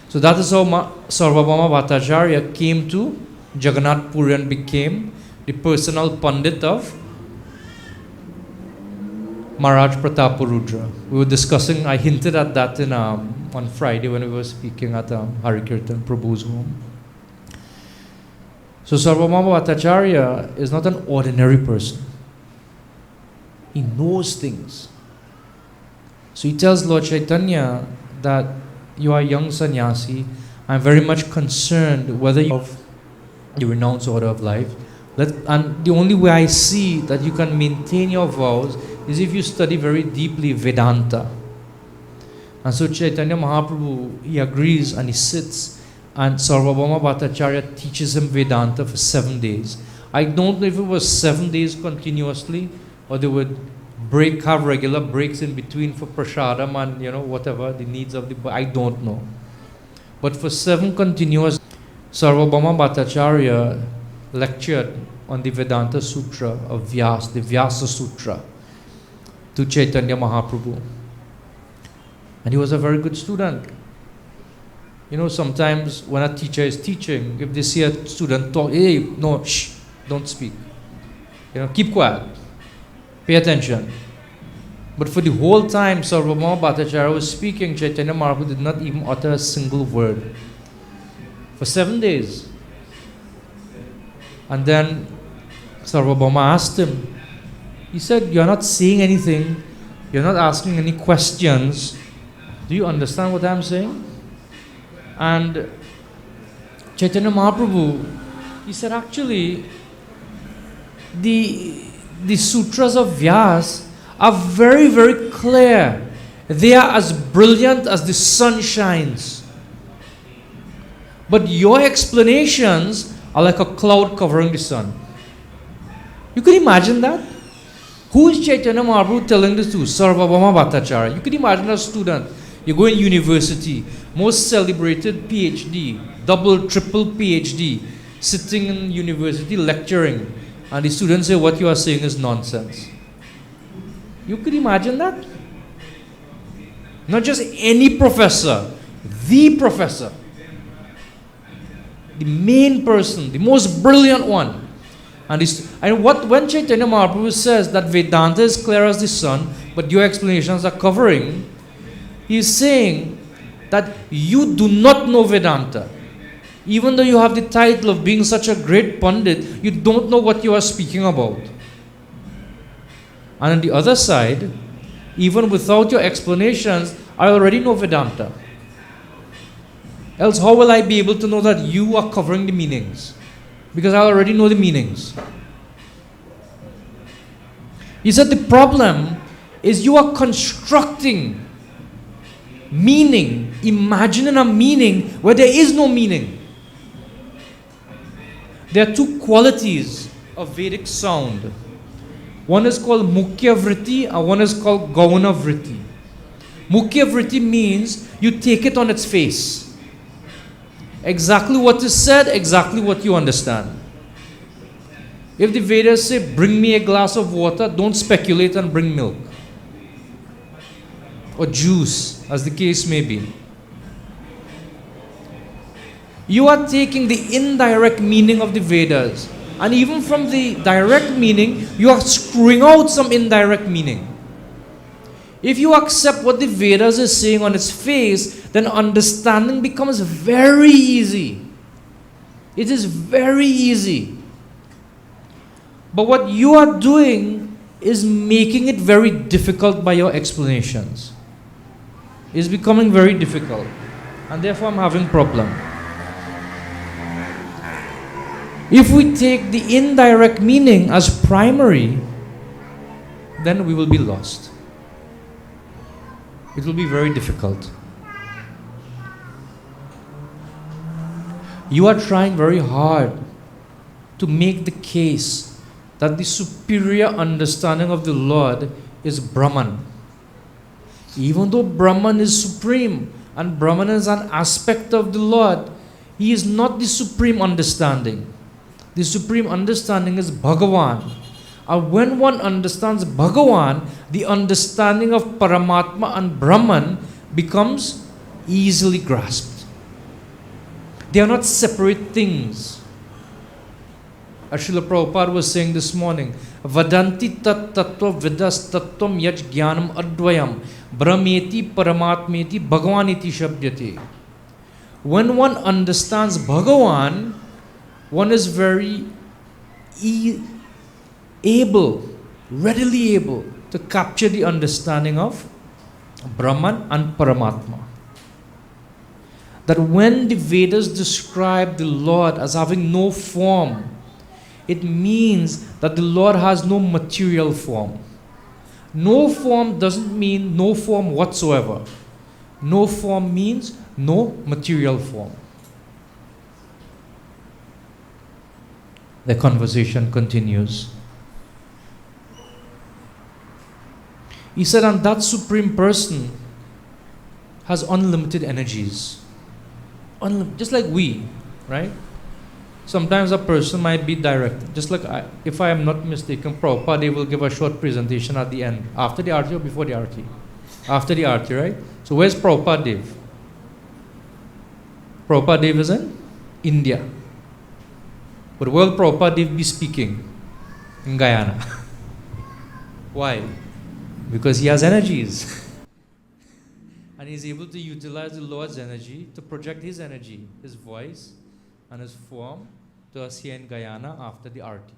S1: So that is how Sārvabhauma Bhaṭṭācārya came to Jagannath Puri and became the personal Pandit of Maharaj Prataparudra. We were discussing, I hinted at that in, on Friday when we were speaking at Harikirtan Prabhu's home. So Sārvabhauma Bhaṭṭācārya is not an ordinary person. He knows things. So he tells Lord Chaitanya that you are a young sannyasi. I'm very much concerned whether you renounce order of life. And the only way I see that you can maintain your vows is if you study very deeply Vedanta. And so Chaitanya Mahaprabhu, he agrees and he sits, and Sārvabhauma Bhaṭṭācārya teaches him Vedanta for 7 days. I don't know if it was 7 days continuously, or they would have regular breaks in between for prasadam and whatever the needs of the I don't know. But for 7 continuous, Sārvabhauma Bhaṭṭācārya lectured on the Vedanta Sutra of Vyasa, the Vyasa Sutra, to Chaitanya Mahaprabhu. And he was a very good student. Sometimes when a teacher is teaching, if they see a student talk, hey, no, shh, don't speak. Keep quiet. Pay attention. But for the whole time Sārvabhauma Bhaṭṭācārya was speaking, Chaitanya Mahaprabhu did not even utter a single word. For 7 days. And then Sārvabhauma asked him, he said, you're not saying anything, you're not asking any questions. Do you understand what I'm saying? And Chaitanya Mahaprabhu, he said, actually, the sutras of Vyasa are very, very clear. They are as brilliant as the sun shines. But your explanations are like a cloud covering the sun. You can imagine that? Who is Chaitanya Mahaprabhu telling this to? Sārvabhauma Bhaṭṭācārya. You can imagine a student. You go in university, most celebrated PhD, double, triple PhD, sitting in university lecturing, and the students say what you are saying is nonsense. You could imagine that? Not just any professor, the professor, the main person, the most brilliant one. And when Chaitanya Mahaprabhu says that Vedanta is clear as the sun, but your explanations are covering, he is saying that you do not know Vedanta. Even though you have the title of being such a great Pandit, you don't know what you are speaking about. And on the other side, even without your explanations, I already know Vedanta. Else how will I be able to know that you are covering the meanings? Because I already know the meanings. He said the problem is you are constructing meaning, imagining a meaning where there is no meaning. There are 2 qualities of Vedic sound. One is called Mukhya Vritti and one is called Gauna Vritti. Mukhya Vritti means you take it on its face. Exactly what is said, exactly what you understand. If the Vedas say, bring me a glass of water, don't speculate and bring milk. Or juice, as the case may be. You are taking the indirect meaning of the Vedas. And even from the direct meaning, you are screwing out some indirect meaning. If you accept what the Vedas is saying on its face, then understanding becomes very easy. It is very easy. But what you are doing is making it very difficult by your explanations. It's becoming very difficult. And therefore I'm having problem. If we take the indirect meaning as primary, then we will be lost. It will be very difficult. You are trying very hard to make the case that the superior understanding of the Lord is Brahman. Even though Brahman is supreme and Brahman is an aspect of the Lord, he is not the supreme understanding. The supreme understanding is Bhagavan. And when one understands Bhagavan, the understanding of Paramatma and Brahman becomes easily grasped. They are not separate things. As Srila Prabhupada was saying this morning, Vadanti tat tattva vidas tattvam yaj jnanam advayam brahmeti paramatmeti bhagavaniti shabdyate. When one understands Bhagavan, one is very readily able to capture the understanding of Brahman and Paramatma. That when the Vedas describe the Lord as having no form, it means that the Lord has no material form. No form doesn't mean no form whatsoever. No form means no material form. The conversation continues. He said, and that Supreme Person has unlimited energies. Just like we, right? Sometimes a person might be direct. Just like, if I am not mistaken, Prabhupada, they will give a short presentation at the end. After the Aarti or before the Aarti? After the Aarti, right? So where's Prabhupada Dev? Prabhupada Dev is in India. But will Prabhupada Dev be speaking in Guyana? Why? Because he has energies. And he's able to utilize the Lord's energy to project his energy, his voice and his form to us here in Guyana after the Aarti.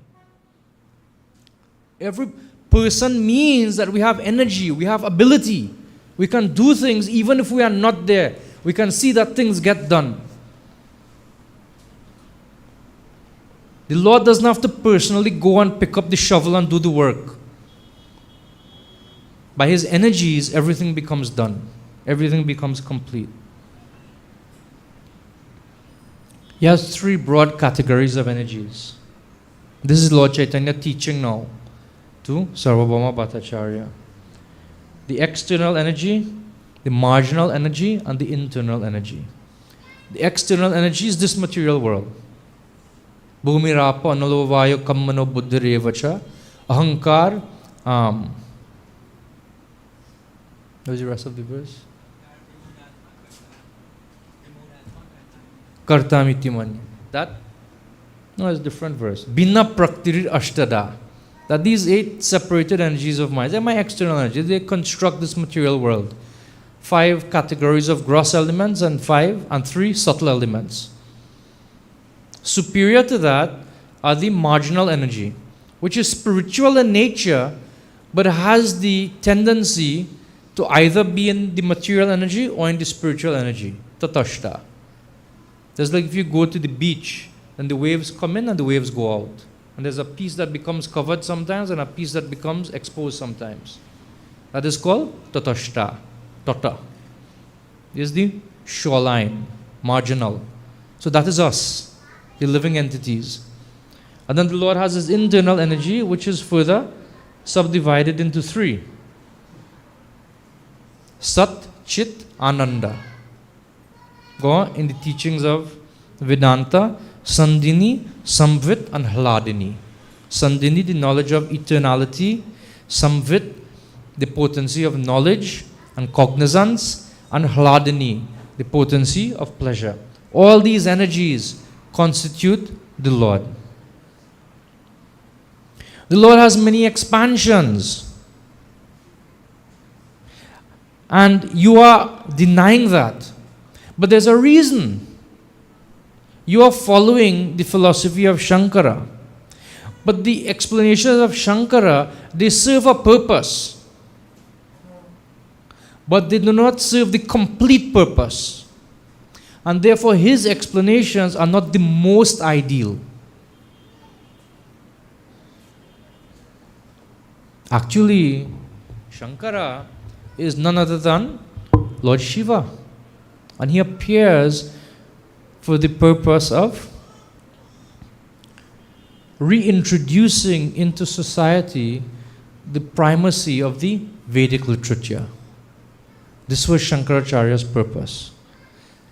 S1: Every person means that we have energy, we have ability. We can do things even if we are not there. We can see that things get done. The Lord doesn't have to personally go and pick up the shovel and do the work. By his energies, everything becomes done. Everything becomes complete. He has three broad categories of energies. This is Lord Chaitanya teaching now to Sārvabhauma Bhaṭṭācārya. The external energy, the marginal energy, and the internal energy. The external energy is this material world. Bhumi rapa analo vayu kammano buddhirevacha ahankar. What was the rest of the verse? Kartamiti manya. That? No, it's a different verse. Binna praktirir ashtada. That these 8 separated energies of mind, they're my external energy. They construct this material world. 5 categories of gross elements and 3 subtle elements. Superior to that are the marginal energy, which is spiritual in nature, but has the tendency to either be in the material energy or in the spiritual energy. Tatashta. Just like if you go to the beach, then the waves come in and the waves go out. And there's a piece that becomes covered sometimes and a piece that becomes exposed sometimes. That is called tatashta. Tata. This is the shoreline, marginal. So that is us, the living entities. And then the Lord has his internal energy, which is further subdivided into 3. Sat, Chit, Ananda. Go on in the teachings of Vedanta, Sandhini, Samvit, and Hladini. Sandhini, the knowledge of eternality. Samvit, the potency of knowledge and cognizance. And Hladini, the potency of pleasure. All these energies constitute the Lord. The Lord has many expansions. And you are denying that. But there's a reason. You are following the philosophy of Shankara. But the explanations of Shankara, they serve a purpose. But they do not serve the complete purpose. And therefore his explanations are not the most ideal. Actually, Shankara is none other than Lord Shiva. And he appears for the purpose of reintroducing into society the primacy of the Vedic literature. This was Shankaracharya's purpose.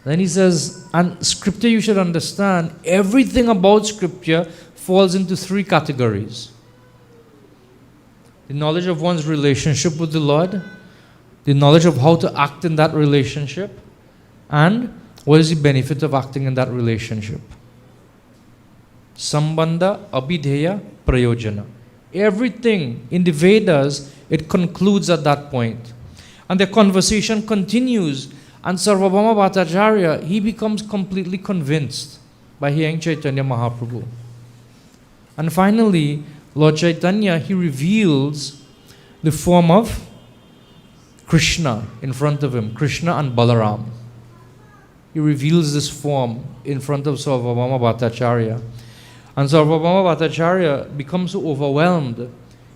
S1: Then he says, and scripture, you should understand, everything about scripture falls into 3 categories. The knowledge of one's relationship with the Lord, the knowledge of how to act in that relationship, and what is the benefit of acting in that relationship. Sambandha, Abhidheya, Prayojana. Everything in the Vedas, it concludes at that point. And the conversation continues. And Sārvabhauma Bhaṭṭācārya, he becomes completely convinced by hearing Chaitanya Mahaprabhu. And finally, Lord Chaitanya, he reveals the form of Krishna in front of him, Krishna and Balaram. He reveals this form in front of Sārvabhauma Bhaṭṭācārya. And Sārvabhauma Bhaṭṭācārya becomes so overwhelmed,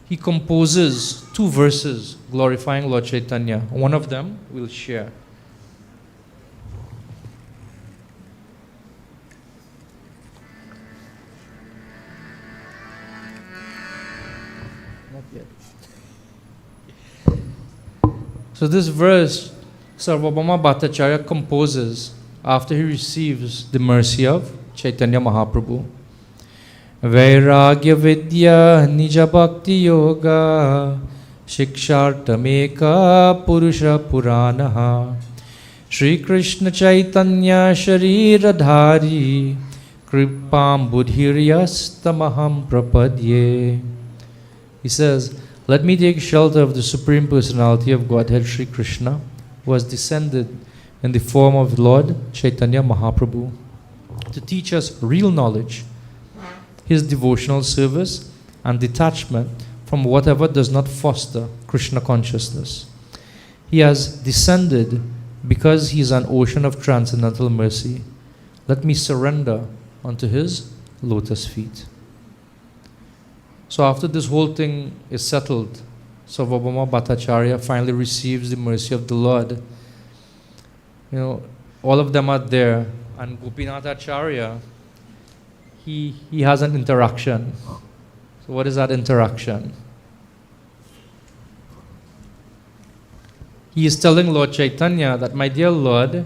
S1: he composes 2 verses glorifying Lord Chaitanya. One of them we'll share. Not yet. So this verse, Sārvabhauma Bhaṭṭācārya composes after he receives the mercy of Chaitanya Mahaprabhu. Vairagya Vidya Nija Bhakti Yoga Shikshartameka Purusha Puranaha Shri Krishna Chaitanya Sharira Dhari Kripam Buddhiryastamaham Prapadye. He says, let me take shelter of the Supreme Personality of Godhead Shri Krishna, who has descended in the form of Lord Chaitanya Mahaprabhu to teach us real knowledge, his devotional service and detachment from whatever does not foster Krishna consciousness. He has descended because he is an ocean of transcendental mercy. Let me surrender unto his lotus feet. So after this whole thing is settled, Sārvabhauma Bhaṭṭācārya finally receives the mercy of the Lord. All of them are there, and Gopinathacharya, he has an interaction. So what is that interaction? He is telling Lord Chaitanya that, my dear Lord,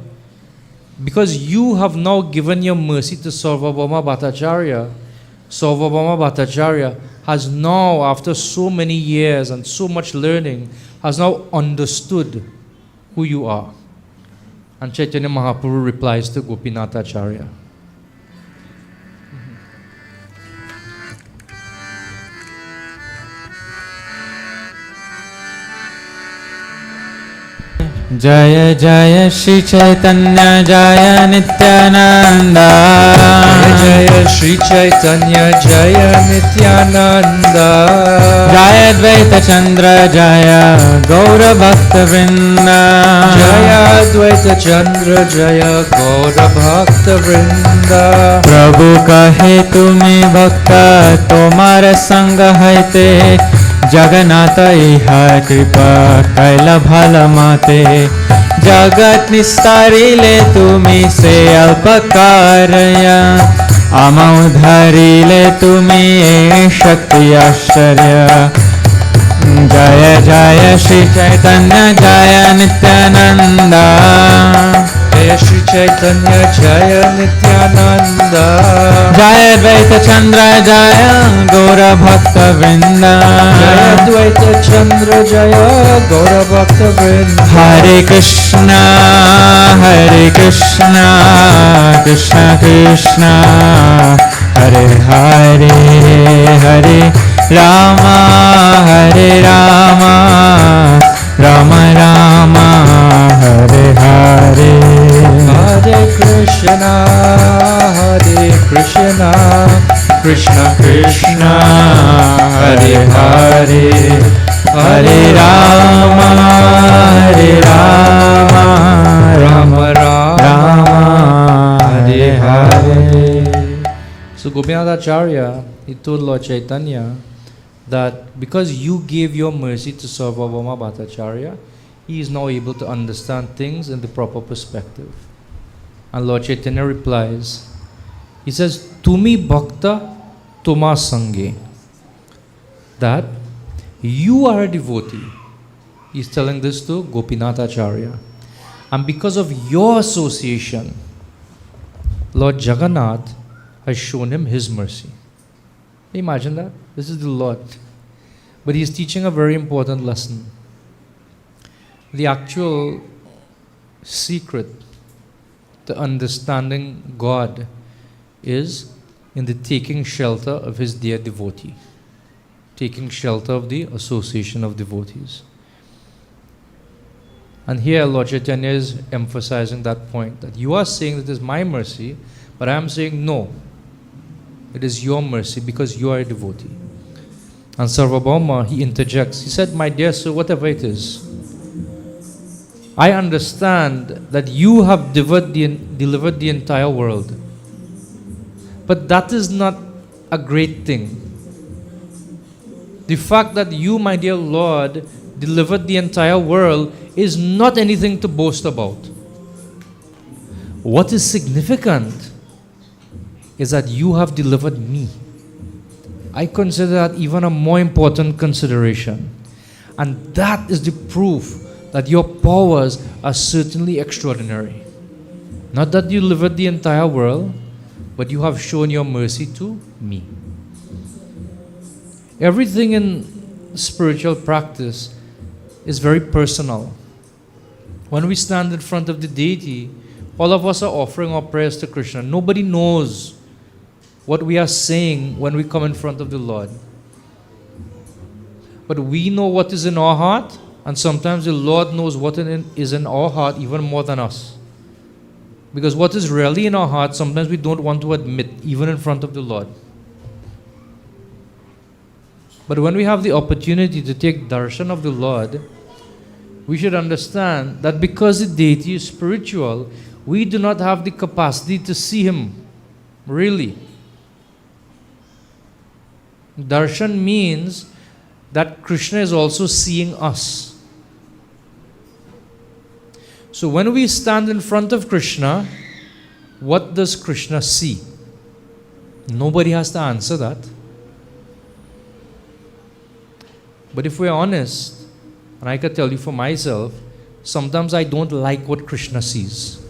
S1: because you have now given your mercy to Sārvabhauma Bhaṭṭācārya, Sārvabhauma Bhaṭṭācārya has now, after so many years and so much learning, has now understood who you are. And Chaitanya Mahaprabhu replies to Gopinathacharya.
S2: Jaya Jaya Shri Chaitanya Jaya Nityananda.
S1: Jaya Jaya Shri Chaitanya Jaya Nityananda.
S2: Jaya Advaita Chandra Jaya Gaura Bhakta Vrinda.
S1: Jaya Advaita Chandra Jaya Gaura Bhakta Vrinda.
S2: Prabhu kahe tumi bhakta tomara sanga haite. Jagannatha iha kripa kaila bhala mate. Jagat nistarile tumi se alpakarya. Ama udharile tumi e shakti ashtarya. Jaya Jaya Shri Chaitanya Jaya Nityananda.
S1: Jaya Shri Chaitanya Jaya Nityananda.
S2: Jaya Advaita Chandra Jaya Gaura Bhakta Vrinda.
S1: Jaya Advaita Chandra Jaya Gaura Bhakta Vrinda.
S2: Hare Krishna Krishna Krishna Hare Hare Hare Rama Rama Rama Hare Hare.
S1: Hare Krishna Krishna Krishna Hare Hare.
S2: Hare Rama Rama Rama Hare Hare.
S1: So Gopinathacharya, he told Lord Chaitanya that because you gave your mercy to Sārvabhauma Bhaṭṭācārya, he is now able to understand things in the proper perspective. And Lord Chaitanya replies, he says, Tumi Bhakta Tuma Sange, that you are a devotee. He's telling this to Gopinathacharya. And because of your association, Lord Jagannath has shown him his mercy. Imagine that. This is the Lord. But he is teaching a very important lesson. The actual secret to understanding God is in the taking shelter of his dear devotee. Taking shelter of the association of devotees. And here Lord Chaitanya is emphasizing that point, that you are saying that it is my mercy, but I am saying no. It is your mercy because you are a devotee. And Sārvabhauma, he interjects. He said, my dear sir, whatever it is, I understand that you have delivered the entire world. But that is not a great thing. The fact that you, my dear Lord, delivered the entire world is not anything to boast about. What is significant is that you have delivered me. I consider that even a more important consideration. And that is the proof that your powers are certainly extraordinary. Not that you delivered the entire world, but you have shown your mercy to me. Everything in spiritual practice is very personal. When we stand in front of the deity, all of us are offering our prayers to Krishna. Nobody knows what we are saying when we come in front of the Lord. But we know what is in our heart, and sometimes the Lord knows what is in our heart even more than us. Because what is really in our heart, sometimes we don't want to admit, even in front of the Lord. But when we have the opportunity to take darshan of the Lord, we should understand that because the deity is spiritual, we do not have the capacity to see him, really. Darshan means that Krishna is also seeing us. So when we stand in front of Krishna, what does Krishna see? Nobody has to answer that. But if we're honest, and I can tell you for myself, sometimes I don't like what Krishna sees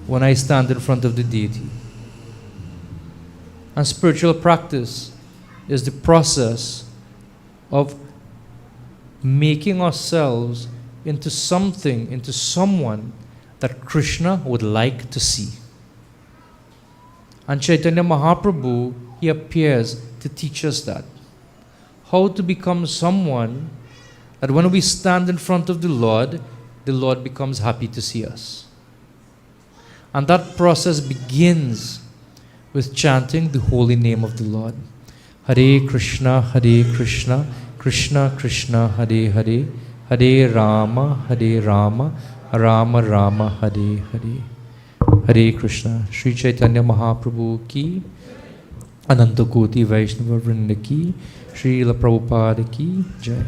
S1: when I stand in front of the deity. And spiritual practice is the process of making ourselves into something, into someone that Krishna would like to see. And Chaitanya Mahaprabhu, he appears to teach us that. How to become someone that when we stand in front of the Lord becomes happy to see us. And that process begins with chanting the holy name of the Lord. Hare Krishna, Krishna Krishna, Hare Hare, Hare Rama, Rama Rama, Hare Hare. Hare Krishna. Sri Chaitanya Mahaprabhu ki, Ananta Koti Vaishnava Vrinda ki, Srila Prabhupada ki Jai.